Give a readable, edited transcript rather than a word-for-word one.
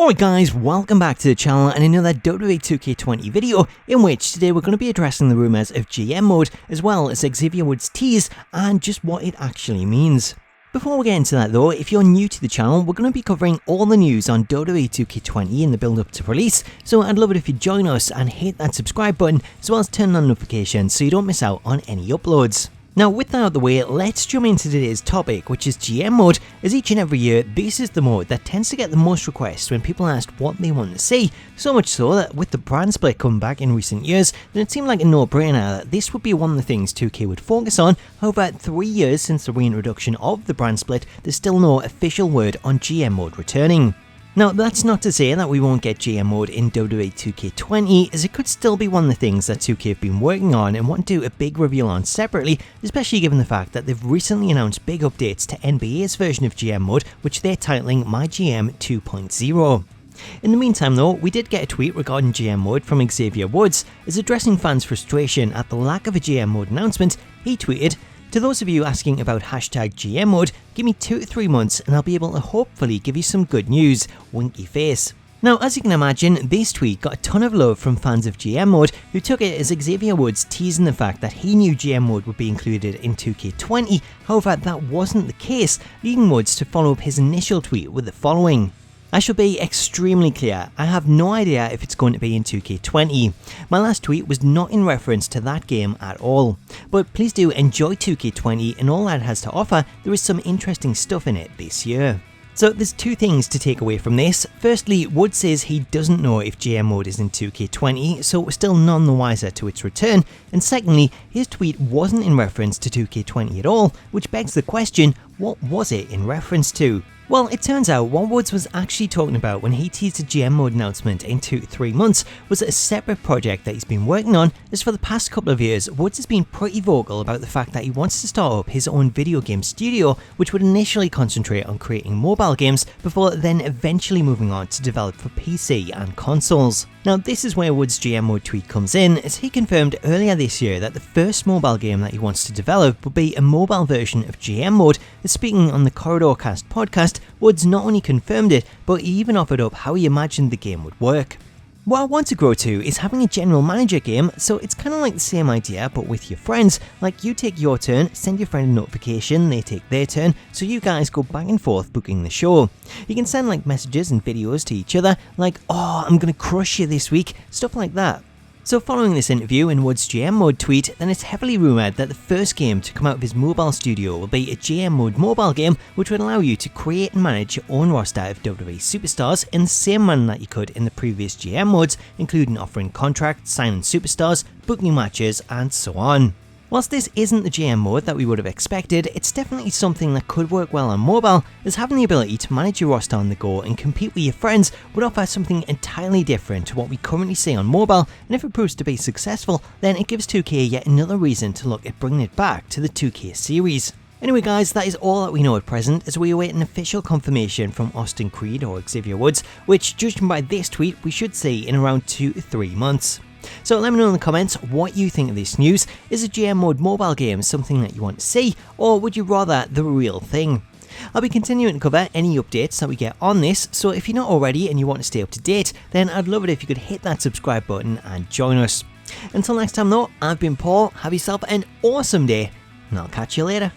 Alright guys, welcome back to the channel and another WWE 2K20 video in which today we're going to be addressing the rumours of GM mode as well as Xavier Woods' tease and just what it actually means. Before we get into that though, if you're new to the channel, we're going to be covering all the news on WWE 2K20 in the build up to release, so I'd love it if you join us and hit that subscribe button as well as turn on notifications so you don't miss out on any uploads. Now with that out of the way, let's jump into today's topic, which is GM mode, as each and every year this is the mode that tends to get the most requests when people ask what they want to see, so much so that with the brand split coming back in recent years, then it seemed like a no-brainer that this would be one of the things 2K would focus on. However, 3 years since the reintroduction of the brand split, there's still no official word on GM mode returning. Now that's not to say that we won't get GM mode in WWE 2K20, as it could still be one of the things that 2K have been working on and want to do a big reveal on separately, especially given the fact that they've recently announced big updates to NBA's version of GM mode, which they're titling My GM 2.0. In the meantime though, we did get a tweet regarding GM mode from Xavier Woods, as addressing fans' frustration at the lack of a GM mode announcement. He tweeted, "To those of you asking about hashtag GM mode, give me 2 to 3 months and I'll be able to hopefully give you some good news, winky face." Now as you can imagine, this tweet got a ton of love from fans of GM mode who took it as Xavier Woods teasing the fact that he knew GM mode would be included in 2K20, however that wasn't the case, leading Woods to follow up his initial tweet with the following. "I shall be extremely clear, I have no idea if it's going to be in 2K20. My last tweet was not in reference to that game at all. But please do enjoy 2K20 and all that it has to offer. There is some interesting stuff in it this year." So there's 2 things to take away from this. Firstly, Woods says he doesn't know if GM mode is in 2K20, so we're still none the wiser to its return. And secondly, his tweet wasn't in reference to 2K20 at all, which begs the question, what was it in reference to? Well, it turns out what Woods was actually talking about when he teased a GM mode announcement in 2 to 3 months was a separate project that he's been working on, as for the past couple of years, Woods has been pretty vocal about the fact that he wants to start up his own video game studio, which would initially concentrate on creating mobile games before then eventually moving on to develop for PC and consoles. Now this is where Woods' GM mode tweet comes in, as he confirmed earlier this year that the first mobile game that he wants to develop would be a mobile version of GM mode. Speaking on the Corridor Cast podcast, Woods not only confirmed it, but he even offered up how he imagined the game would work. What I want to grow to is having a general manager game, so it's kind of like the same idea but with your friends. Like you take your turn, send your friend a notification, they take their turn, so you guys go back and forth booking the show. You can send like messages and videos to each other, like, "Oh, I'm gonna crush you this week," stuff like that. So following this interview and Woods' GM mode tweet, then it's heavily rumoured that the first game to come out of his mobile studio will be a GM mode mobile game, which would allow you to create and manage your own roster of WWE superstars in the same manner that you could in the previous GM modes, including offering contracts, signing superstars, booking matches, and so on. Whilst this isn't the GM mode that we would have expected, it's definitely something that could work well on mobile, as having the ability to manage your roster on the go and compete with your friends would offer something entirely different to what we currently see on mobile, and if it proves to be successful, then it gives 2K yet another reason to look at bringing it back to the 2K series. Anyway guys, that is all that we know at present, as we await an official confirmation from Austin Creed or Xavier Woods, which judging by this tweet we should see in around 2 to 3 months. So let me know in the comments what you think of this news. Is a GM mode mobile game something that you want to see, or would you rather the real thing? I'll be continuing to cover any updates that we get on this, so if you're not already and you want to stay up to date, then I'd love it if you could hit that subscribe button and join us. Until next time though, I've been Paul, have yourself an awesome day, and I'll catch you later.